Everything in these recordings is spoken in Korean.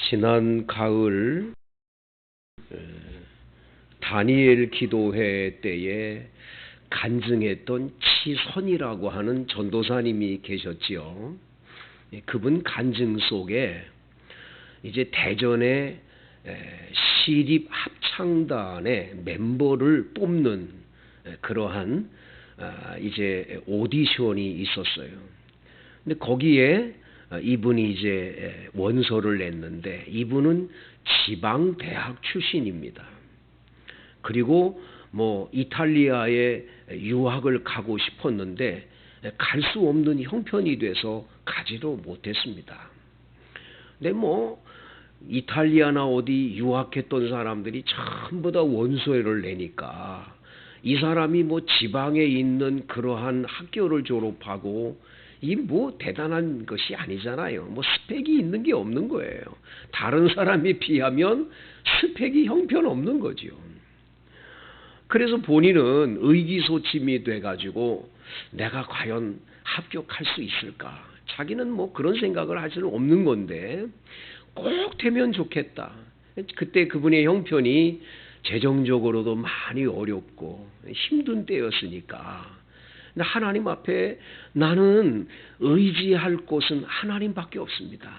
지난 가을 다니엘 기도회 때에 간증했던 치선이라고 하는 전도사님이 계셨지요. 그분 간증 속에 이제 대전의 시립 합창단의 멤버를 뽑는 그러한 이제 오디션이 있었어요. 근데 거기에 이분이 이제 원서를 냈는데 이분은 지방 대학 출신입니다. 그리고 뭐 이탈리아에 유학을 가고 싶었는데 갈 수 없는 형편이 돼서 가지도 못했습니다. 근데 뭐 이탈리아나 어디 유학했던 사람들이 전부 다 원서를 내니까 이 사람이 뭐 지방에 있는 그러한 학교를 졸업하고 이 뭐 대단한 것이 아니잖아요. 뭐 스펙이 있는 게 없는 거예요. 다른 사람에 비하면 스펙이 형편없는 거죠. 그래서 본인은 의기소침이 돼가지고 내가 과연 합격할 수 있을까? 자기는 뭐 그런 생각을 할 수는 없는 건데 꼭 되면 좋겠다. 그때 그분의 형편이 재정적으로도 많이 어렵고 힘든 때였으니까 하나님 앞에 나는 의지할 곳은 하나님밖에 없습니다.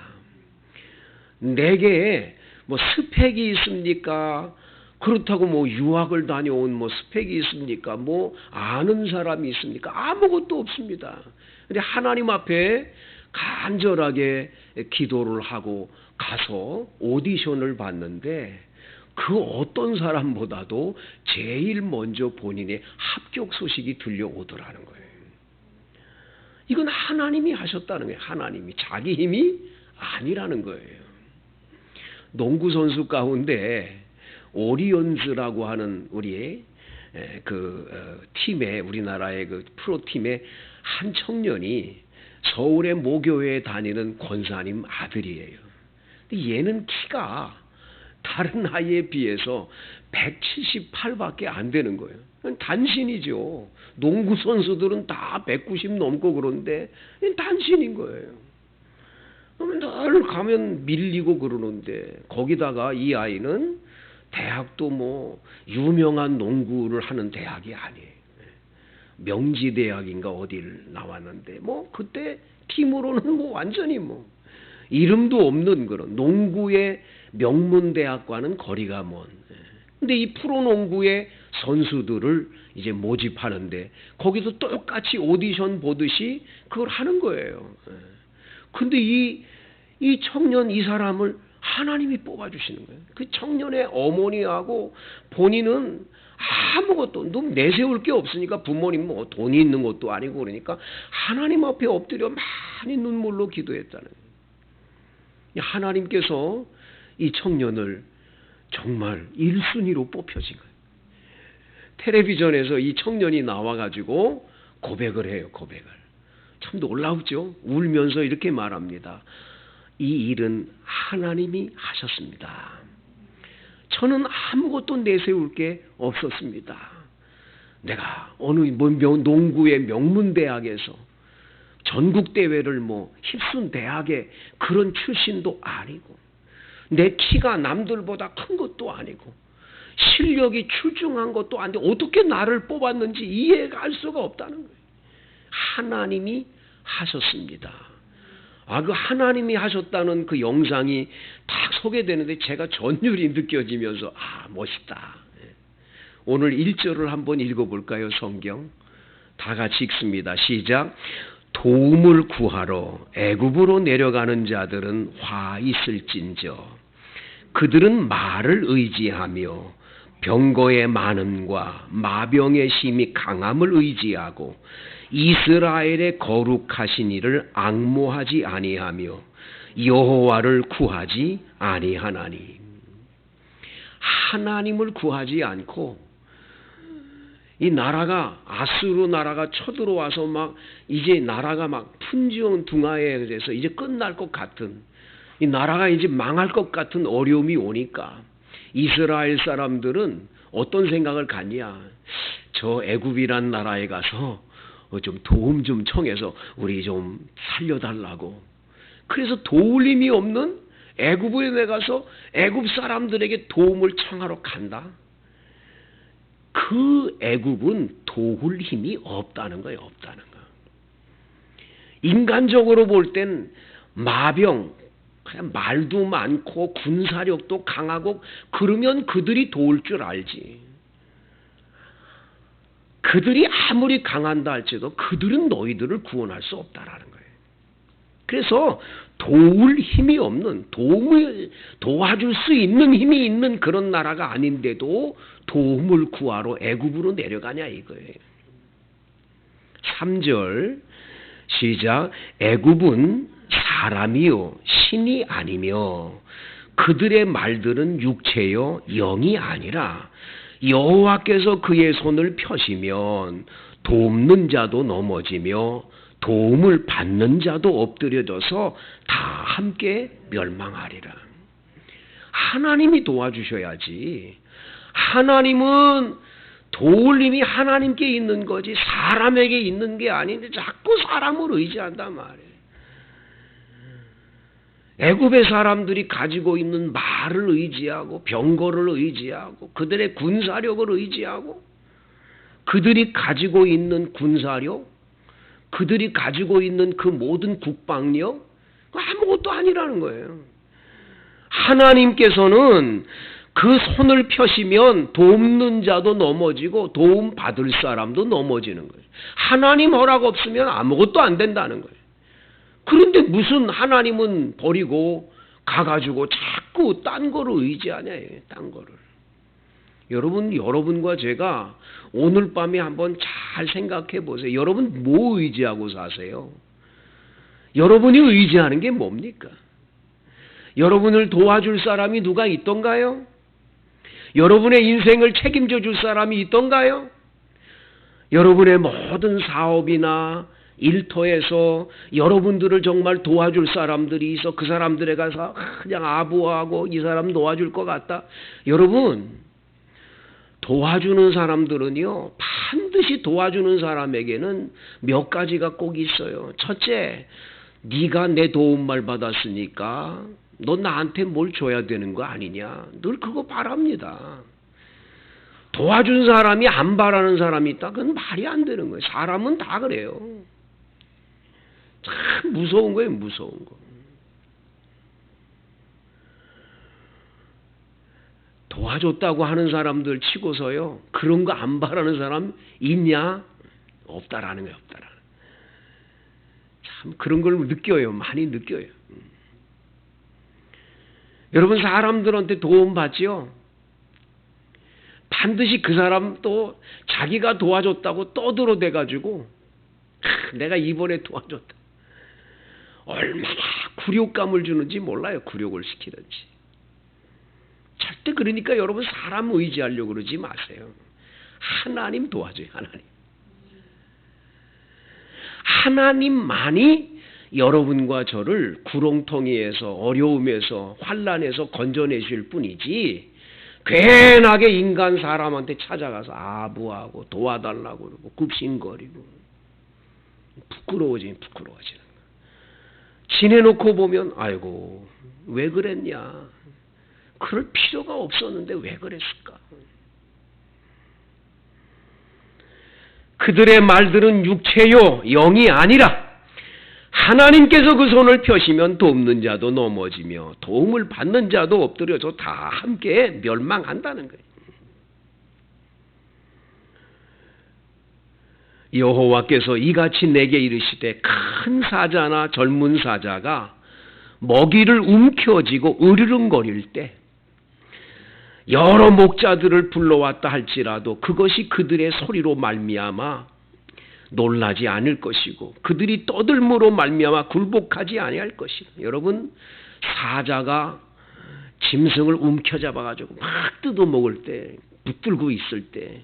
내게 뭐 스펙이 있습니까? 그렇다고 뭐 유학을 다녀온 뭐 스펙이 있습니까? 뭐 아는 사람이 있습니까? 아무것도 없습니다. 근데 하나님 앞에 간절하게 기도를 하고 가서 오디션을 봤는데 그 어떤 사람보다도 제일 먼저 본인의 합격 소식이 들려오더라는 거예요. 이건 하나님이 하셨다는 거예요. 하나님이. 자기 힘이 아니라는 거예요. 농구 선수 가운데 오리온즈라고 하는 우리의 팀에 우리나라의 그 프로팀의 한 청년이 서울의 모교회에 다니는 권사님 아들이에요. 근데 얘는 키가 다른 아이에 비해서 178밖에 안 되는 거예요. 단신이죠. 농구 선수들은 다 190 넘고 그런데 단신인 거예요. 늘 가면 밀리고 그러는데 거기다가 이 아이는 대학도 뭐 유명한 농구를 하는 대학이 아니에요. 명지대학인가 어디를 나왔는데 뭐 그때 팀으로는 뭐 완전히 뭐 이름도 없는 그런 농구의 명문대학과는 거리가 먼. 근데 이 프로농구의 선수들을 이제 모집하는데 거기도 똑같이 오디션 보듯이 그걸 하는 거예요. 근데 이 청년 이 사람을 하나님이 뽑아주시는 거예요. 그 청년의 어머니하고 본인은 아무것도 내세울 게 없으니까 부모님 뭐 돈이 있는 것도 아니고 그러니까 하나님 앞에 엎드려 많이 눈물로 기도했다는 거예요. 하나님께서 이 청년을 정말 1순위로 뽑혀진 거예요. 텔레비전에서 이 청년이 나와가지고 고백을 해요. 고백을. 참 놀랍죠? 울면서 이렇게 말합니다. 이 일은 하나님이 하셨습니다. 저는 아무것도 내세울 게 없었습니다. 내가 어느 농구의 명문대학에서 전국대회를 뭐 휩쓴 대학의 그런 출신도 아니고 내 키가 남들보다 큰 것도 아니고 실력이 출중한 것도 아닌데 어떻게 나를 뽑았는지 이해가 할 수가 없다는 거예요. 하나님이 하셨습니다. 그 하나님이 하셨다는 그 영상이 딱 소개되는데 제가 전율이 느껴지면서 멋있다. 오늘 1절을 한번 읽어볼까요? 성경 다 같이 읽습니다. 시작. 도움을 구하러 애굽으로 내려가는 자들은 화 있을진저 그들은 말을 의지하며 병거의 많음과 마병의 심히 강함을 의지하고 이스라엘의 거룩하신 이를 앙모하지 아니하며 여호와를 구하지 아니하나니. 하나님을 구하지 않고 이 나라가 아수르 나라가 쳐들어와서 막 이제 나라가 막 풍지웅둥하에 돼서 이제 끝날 것 같은 이 나라가 이제 망할 것 같은 어려움이 오니까 이스라엘 사람들은 어떤 생각을 갖냐? 저 애굽이란 나라에 가서 좀 도움 좀 청해서 우리 좀 살려달라고. 그래서 도울 힘이 없는 애굽에 내가서 애굽 사람들에게 도움을 청하러 간다. 그 애굽은 도울 힘이 없다는 거예요. 없다는 거. 인간적으로 볼 땐 마병, 그냥 말도 많고 군사력도 강하고 그러면 그들이 도울 줄 알지. 그들이 아무리 강한다 할지라도 그들은 너희들을 구원할 수 없다라는 거예요. 그래서 도울 힘이 없는, 도움을 도와줄 수 있는 힘이 있는 그런 나라가 아닌데도 도움을 구하러 애굽으로 내려가냐 이거예요. 3절 시작. 애굽은 사람이요 신이 아니며 그들의 말들은 육체요 영이 아니라 여호와께서 그의 손을 펴시면 돕는 자도 넘어지며 도움을 받는 자도 엎드려져서 다 함께 멸망하리라. 하나님이 도와주셔야지. 하나님은 도울 힘이 하나님께 있는 거지 사람에게 있는 게 아닌데 자꾸 사람을 의지한단 말이에요. 애굽의 사람들이 가지고 있는 말을 의지하고 병거를 의지하고 그들의 군사력을 의지하고 그들이 가지고 있는 군사력, 그들이 가지고 있는 그 모든 국방력 아무것도 아니라는 거예요. 하나님께서는 그 손을 펴시면 돕는 자도 넘어지고 도움 받을 사람도 넘어지는 거예요. 하나님 허락 없으면 아무것도 안 된다는 거예요. 그런데 무슨 하나님은 버리고 가가지고 자꾸 딴 거를 의지하냐, 딴 거를. 여러분과 제가 오늘 밤에 한번 잘 생각해 보세요. 여러분 뭐 의지하고 사세요? 여러분이 의지하는 게 뭡니까? 여러분을 도와줄 사람이 누가 있던가요? 여러분의 인생을 책임져 줄 사람이 있던가요? 여러분의 모든 사업이나 일터에서 여러분들을 정말 도와줄 사람들이 있어 그 사람들에 가서 그냥 아부하고 이 사람 도와줄 것 같다. 여러분 도와주는 사람들은요 반드시 도와주는 사람에게는 몇 가지가 꼭 있어요. 첫째, 네가 내 도움말 받았으니까 너 나한테 뭘 줘야 되는 거 아니냐. 늘 그거 바랍니다. 도와준 사람이 안 바라는 사람이 있다. 그건 말이 안 되는 거예요. 사람은 다 그래요. 참 무서운 거예요. 무서운 거. 도와줬다고 하는 사람들 치고서요. 그런 거 안 바라는 사람 있냐? 없다라는 거예요. 없다라는. 참 그런 걸 느껴요. 많이 느껴요. 여러분 사람들한테 도움 받지요? 반드시 그 사람 또 자기가 도와줬다고 떠들어대가지고 내가 이번에 도와줬다. 얼마나 굴욕감을 주는지 몰라요. 굴욕을 시키는지. 절대 그러니까 여러분 사람 의지하려고 그러지 마세요. 하나님 도와줘요. 하나님. 하나님만이 여러분과 저를 구렁텅이에서 어려움에서 환난에서 건져내실 뿐이지 괜하게 인간 사람한테 찾아가서 아부하고 도와달라고 그러고 굽신거리고 부끄러워지는 거야. 지내놓고 보면 아이고 왜 그랬냐. 그럴 필요가 없었는데 왜 그랬을까. 그들의 말들은 육체요 영이 아니라 하나님께서 그 손을 펴시면 돕는 자도 넘어지며 도움을 받는 자도 엎드려서 다 함께 멸망한다는 거예요. 여호와께서 이같이 내게 이르시되 큰 사자나 젊은 사자가 먹이를 움켜쥐고 으르렁거릴 때 여러 목자들을 불러왔다 할지라도 그것이 그들의 소리로 말미암아 놀라지 않을 것이고 그들이 떠들므로 말미암아 굴복하지 아니할 것이다. 여러분 사자가 짐승을 움켜잡아가지고 막 뜯어먹을 때 붙들고 있을 때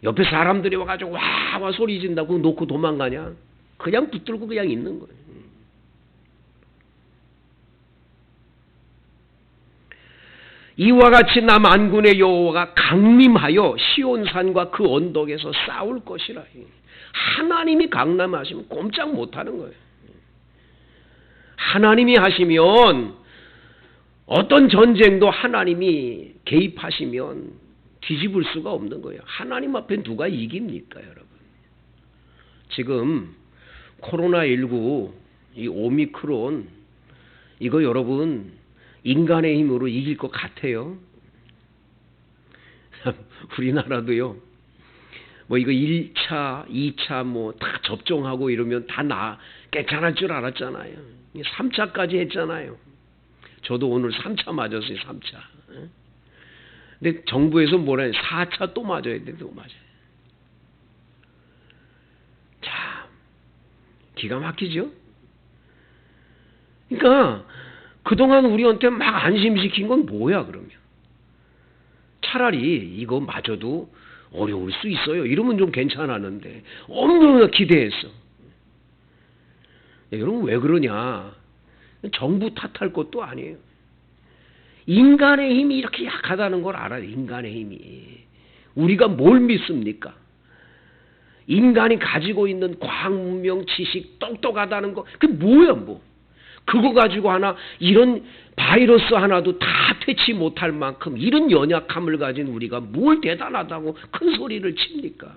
옆에 사람들이 와가지고 와 소리 진다고 놓고 도망가냐? 그냥 붙들고 그냥 있는 거예요. 이와 같이 나 만군의 여호와가 강림하여 시온산과 그 언덕에서 싸울 것이라. 하나님이 강림하시면 꼼짝 못하는 거예요. 하나님이 하시면 어떤 전쟁도 하나님이 개입하시면 뒤집을 수가 없는 거예요. 하나님 앞에 누가 이깁니까, 여러분? 지금 코로나19 이 오미크론 이거 여러분 인간의 힘으로 이길 것 같아요. 우리나라도요. 뭐 이거 1차, 2차 뭐 다 접종하고 이러면 다 괜찮을 줄 알았잖아요. 3차까지 했잖아요. 저도 오늘 3차 맞았어요. 3차. 근데 정부에서 뭐라 해요? 4차 또 맞아야 돼. 또 맞아요. 자, 기가 막히죠? 그러니까 그동안 우리한테 막 안심시킨 건 뭐야 그러면? 차라리 이거 맞아도 어려울 수 있어요. 이러면 좀 괜찮았는데 너무나 기대했어. 여러분 왜 그러냐? 정부 탓할 것도 아니에요. 인간의 힘이 이렇게 약하다는 걸 알아요. 인간의 힘이. 우리가 뭘 믿습니까? 인간이 가지고 있는 과학 문명 지식 똑똑하다는 거 그게 뭐야 뭐. 그거 가지고 하나 이런 바이러스 하나도 다 퇴치 못할 만큼 이런 연약함을 가진 우리가 뭘 대단하다고 큰 소리를 칩니까?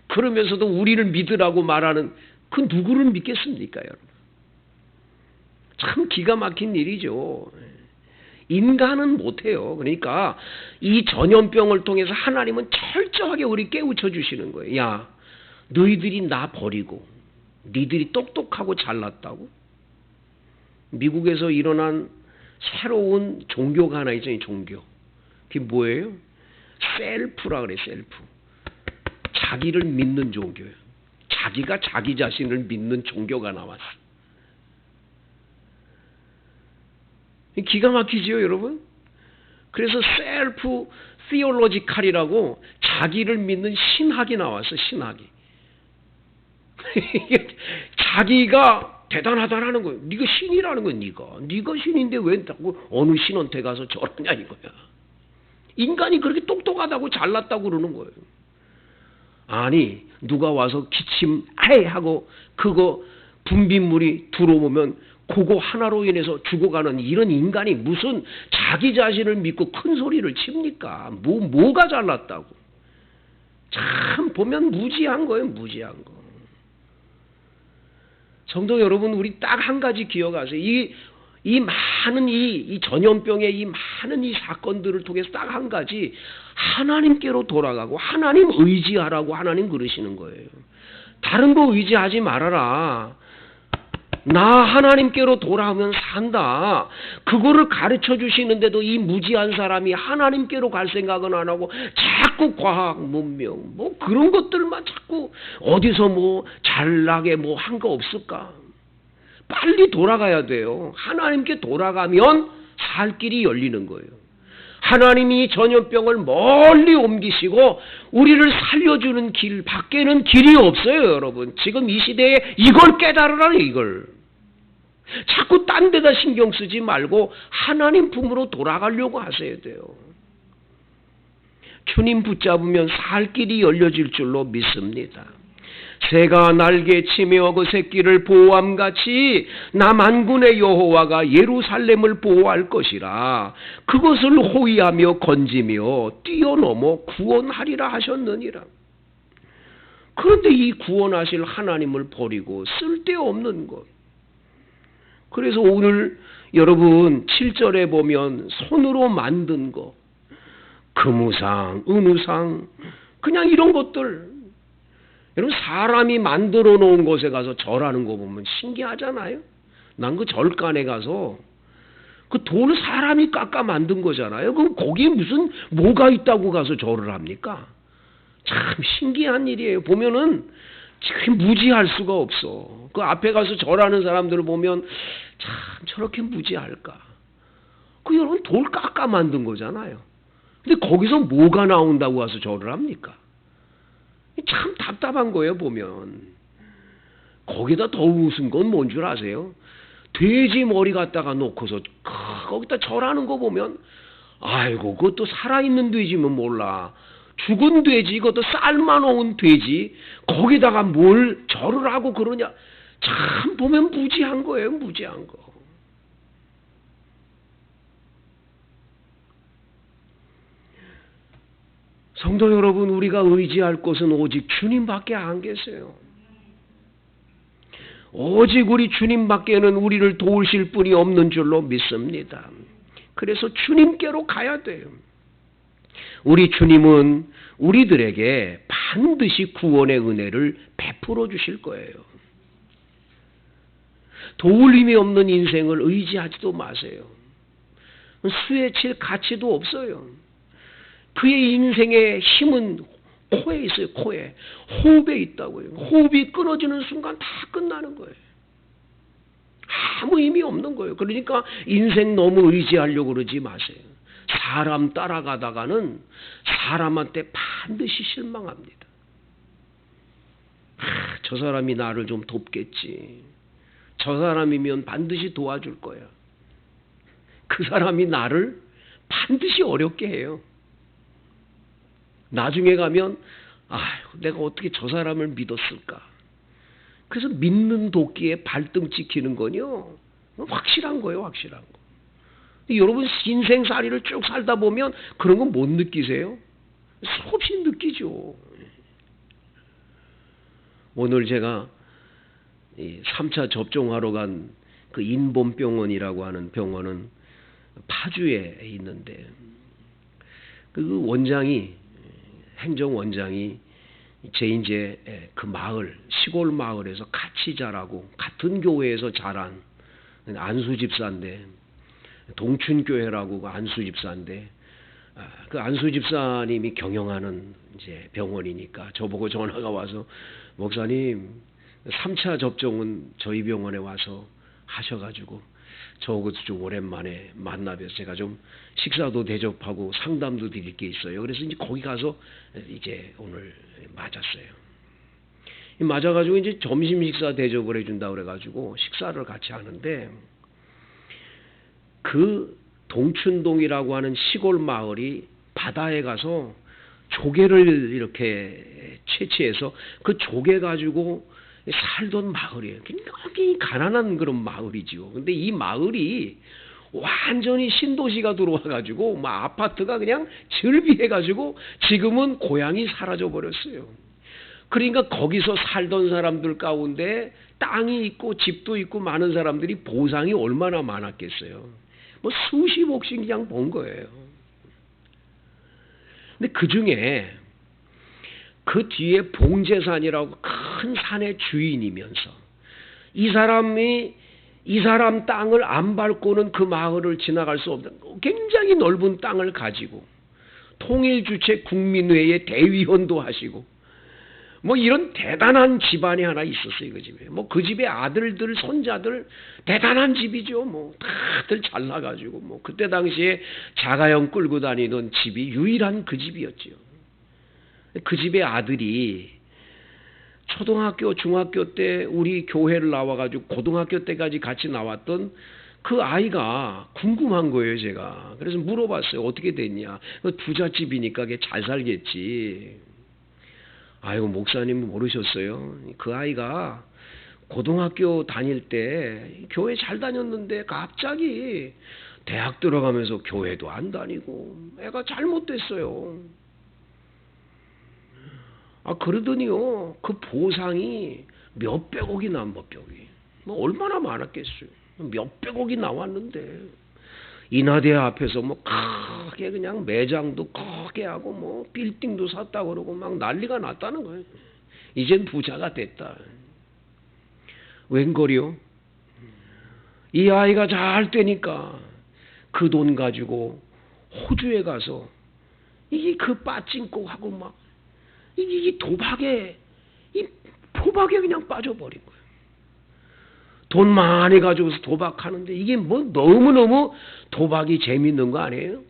그러면서도 우리를 믿으라고 말하는 그 누구를 믿겠습니까, 여러분? 참 기가 막힌 일이죠. 인간은 못해요. 그러니까 이 전염병을 통해서 하나님은 철저하게 우리 깨우쳐 주시는 거예요. 야, 너희들이 나 버리고 니들이 똑똑하고 잘났다고? 미국에서 일어난 새로운 종교가 하나 있잖아요. 종교. 그게 뭐예요? 셀프라 그래. 셀프. 자기를 믿는 종교예요. 자기가 자기 자신을 믿는 종교가 나왔어. 기가 막히지요, 여러분? 그래서 셀프 티올로지칼이라고 자기를 믿는 신학이 나왔어. 신학이. 자기가 대단하다라는 거예요. 네가 신이라는 거야. 네가 신인데 왜 자꾸 어느 신한테 가서 저러냐 이거야. 인간이 그렇게 똑똑하다고 잘났다고 그러는 거예요. 아니 누가 와서 기침 아이 하고 그거 분비물이 들어오면 그거 하나로 인해서 죽어가는 이런 인간이 무슨 자기 자신을 믿고 큰 소리를 칩니까? 뭐가 잘났다고. 참 보면 무지한 거예요. 무지한 거. 성도 여러분, 우리 딱 한 가지 기억하세요. 이 많은 이 전염병의 이 많은 이 사건들을 통해서 딱 한 가지 하나님께로 돌아가고 하나님 의지하라고 하나님 그러시는 거예요. 다른 거 의지하지 말아라. 나 하나님께로 돌아오면 산다. 그거를 가르쳐 주시는데도 이 무지한 사람이 하나님께로 갈 생각은 안 하고 자꾸 과학, 문명 뭐 그런 것들만 자꾸 어디서 뭐 잘나게 뭐 한 거 없을까? 빨리 돌아가야 돼요. 하나님께 돌아가면 살 길이 열리는 거예요. 하나님이 전염병을 멀리 옮기시고 우리를 살려주는 길 밖에는 길이 없어요, 여러분. 지금 이 시대에 이걸 깨달으라, 이걸. 자꾸 딴 데다 신경 쓰지 말고 하나님 품으로 돌아가려고 하셔야 돼요. 주님 붙잡으면 살 길이 열려질 줄로 믿습니다. 새가 날개치며 그 새끼를 보호함같이 나 만군의 여호와가 예루살렘을 보호할 것이라. 그것을 호위하며 건지며 뛰어넘어 구원하리라 하셨느니라. 그런데 이 구원하실 하나님을 버리고 쓸데없는 것. 그래서 오늘 여러분 7절에 보면 손으로 만든 거, 금우상, 은우상, 그냥 이런 것들, 여러분 사람이 만들어 놓은 곳에 가서 절하는 거 보면 신기하잖아요. 난 그 절간에 가서 그 돌 사람이 깎아 만든 거잖아요. 그럼 거기에 무슨 뭐가 있다고 가서 절을 합니까? 참 신기한 일이에요. 보면은 참 무지할 수가 없어. 그 앞에 가서 절하는 사람들을 보면 참 저렇게 무지할까. 그 여러분 돌 깎아 만든 거잖아요. 근데 거기서 뭐가 나온다고 가서 절을 합니까? 참 답답한 거예요, 보면. 거기다 더 웃은 건 뭔 줄 아세요? 돼지 머리 갖다가 놓고서 거기다 절하는 거 보면 아이고 그것도 살아있는 돼지면 몰라. 죽은 돼지, 그것도 삶아놓은 돼지 거기다가 뭘 절을 하고 그러냐. 참 보면 무지한 거예요, 무지한 거. 성도 여러분, 우리가 의지할 곳은 오직 주님밖에 안 계세요. 오직 우리 주님밖에는 우리를 도우실 분이 없는 줄로 믿습니다. 그래서 주님께로 가야 돼요. 우리 주님은 우리들에게 반드시 구원의 은혜를 베풀어 주실 거예요. 도울 힘이 없는 인생을 의지하지도 마세요. 수에 칠 가치도 없어요. 그의 인생의 힘은 코에 있어요. 코에. 호흡에 있다고요. 호흡이 끊어지는 순간 다 끝나는 거예요. 아무 의미 없는 거예요. 그러니까 인생 너무 의지하려고 그러지 마세요. 사람 따라가다가는 사람한테 반드시 실망합니다. 저 사람이 나를 좀 돕겠지. 저 사람이면 반드시 도와줄 거야. 그 사람이 나를 반드시 어렵게 해요. 나중에 가면 내가 어떻게 저 사람을 믿었을까. 그래서 믿는 도끼에 발등 찍히는 건요, 확실한 거예요. 확실한 거. 여러분 인생살이를 쭉 살다 보면 그런 건 못 느끼세요? 수없이 느끼죠. 오늘 제가 3차 접종하러 간 그 인본병원이라고 하는 병원은 파주에 있는데, 그 원장이, 행정원장이 제 이제 그 마을, 시골 마을에서 같이 자라고 같은 교회에서 자란 안수 집사인데, 동춘교회라고 그 안수 집사인데, 그 안수 집사님이 경영하는 이제 병원이니까 저보고 전화가 와서, 목사님 3차 접종은 저희 병원에 와서 하셔가지고 저하고 좀 오랜만에 만나뵈서 제가 좀 식사도 대접하고 상담도 드릴 게 있어요. 그래서 이제 거기 가서 이제 오늘 맞았어요. 맞아가지고 이제 점심 식사 대접을 해준다 그래가지고 식사를 같이 하는데, 그 동춘동이라고 하는 시골 마을이 바다에 가서 조개를 이렇게 채취해서 그 조개 가지고 살던 마을이에요. 굉장히 가난한 그런 마을이지요. 근데 이 마을이 완전히 신도시가 들어와가지고 막 아파트가 그냥 즐비해가지고 지금은 고향이 사라져 버렸어요. 그러니까 거기서 살던 사람들 가운데 땅이 있고 집도 있고 많은 사람들이 보상이 얼마나 많았겠어요. 뭐 수십억씩 그냥 번 거예요. 근데 그 중에 그 뒤에 봉제산이라고 큰 산의 주인이면서 이 사람 땅을 안 밟고는 그 마을을 지나갈 수 없는 굉장히 넓은 땅을 가지고 통일주체 국민회의 대위원도 하시고 뭐 이런 대단한 집안이 하나 있었어요. 그 집에. 뭐 그 집의 아들들, 손자들 대단한 집이죠. 뭐 다들 잘나가지고 뭐 그때 당시에 자가용 끌고 다니던 집이 유일한 그 집이었죠. 그 집의 아들이 초등학교, 중학교 때 우리 교회를 나와가지고 고등학교 때까지 같이 나왔던 그 아이가 궁금한 거예요, 제가. 그래서 물어봤어요. 어떻게 됐냐. 부잣집이니까 잘 살겠지. 아이고, 목사님 모르셨어요? 그 아이가 고등학교 다닐 때 교회 잘 다녔는데 갑자기 대학 들어가면서 교회도 안 다니고 애가 잘못됐어요. 그러더니요, 그 보상이 몇백억이 몇백억이. 뭐 얼마나 많았겠어요. 몇백억이 나왔는데 인하대 앞에서 뭐 크게 그냥 매장도 크게 하고 뭐 빌딩도 샀다 그러고 막 난리가 났다는 거예요. 이젠 부자가 됐다. 웬걸요? 이 아이가 잘 되니까 그 돈 가지고 호주에 가서 이게 그 빠찡꼬하고 막 이 도박에 이 포박에 그냥 빠져버린 거예요. 돈 많이 가지고서 도박하는데 이게 뭐 너무너무 도박이 재밌는 거 아니에요?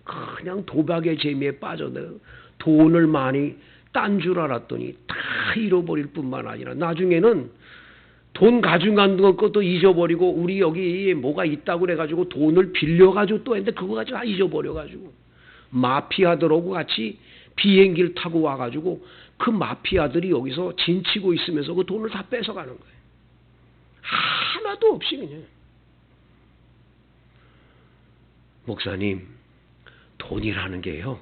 그냥 도박의 재미에 빠져서 돈을 많이 딴 줄 알았더니 다 잃어버릴 뿐만 아니라 나중에는 돈 가져간 것도 잊어버리고 우리 여기 뭐가 있다고 그래가지고 돈을 빌려가지고 또 했는데 그거 가지고 다 잊어버려가지고 마피아들하고 같이 비행기를 타고 와가지고 그 마피아들이 여기서 진치고 있으면서 그 돈을 다 뺏어가는 거예요. 하나도 없이 그냥. 목사님, 돈이라는 게요,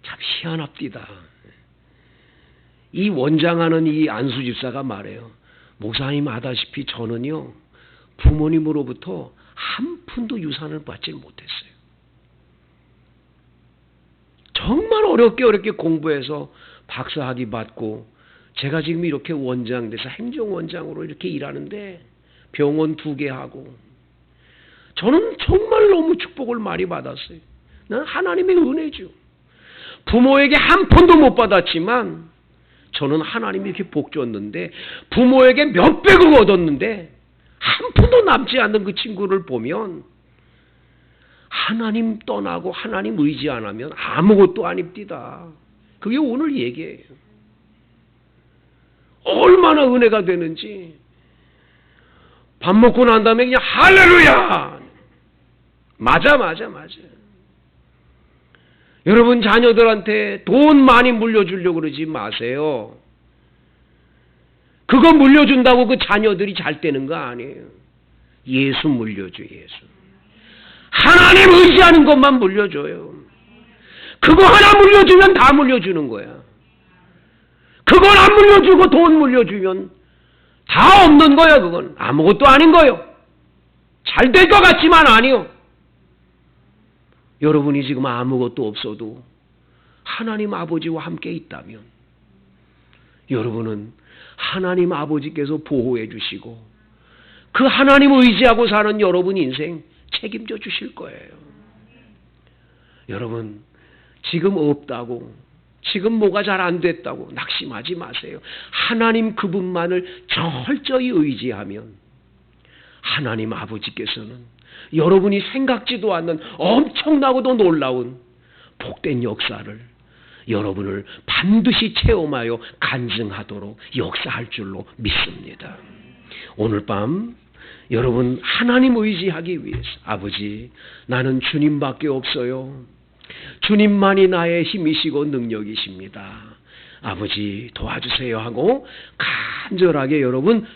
참 희한합디다. 이 원장하는 이 안수 집사가 말해요. 목사님 아다시피 저는요 부모님으로부터 한 푼도 유산을 받지 못했어요. 정말 어렵게 공부해서 박사학위 받고 제가 지금 이렇게 원장 돼서 행정원장으로 이렇게 일하는데 병원 2개 하고 저는 정말 너무 축복을 많이 받았어요. 난 하나님의 은혜죠. 부모에게 한 푼도 못 받았지만 저는 하나님이 이렇게 복 줬는데 부모에게 몇백억 얻었는데 한 푼도 남지 않는 그 친구를 보면 하나님 떠나고 하나님 의지 안 하면 아무것도 아닙니다. 그게 오늘 얘기예요. 얼마나 은혜가 되는지. 밥 먹고 난 다음에 그냥 할렐루야. 맞아. 여러분 자녀들한테 돈 많이 물려주려고 그러지 마세요. 그거 물려준다고 그 자녀들이 잘 되는 거 아니에요. 예수 물려줘, 예수. 하나님 의지하는 것만 물려줘요. 그거 하나 물려주면 다 물려주는 거야. 그걸 안 물려주고 돈 물려주면 다 없는 거야. 그건 아무것도 아닌 거요. 잘 될 것 같지만 아니요. 여러분이 지금 아무것도 없어도 하나님 아버지와 함께 있다면 여러분은 하나님 아버지께서 보호해 주시고 그 하나님 의지하고 사는 여러분 인생 책임져 주실 거예요. 여러분 지금 없다고 지금 뭐가 잘 안 됐다고 낙심하지 마세요. 하나님 그분만을 철저히 의지하면 하나님 아버지께서는 여러분이 생각지도 않는 엄청나고도 놀라운 복된 역사를 여러분을 반드시 체험하여 간증하도록 역사할 줄로 믿습니다. 오늘 밤 여러분 하나님 의지하기 위해서 아버지 나는 주님밖에 없어요. 주님만이 나의 힘이시고 능력이십니다. 아버지 도와주세요 하고 간절하게 여러분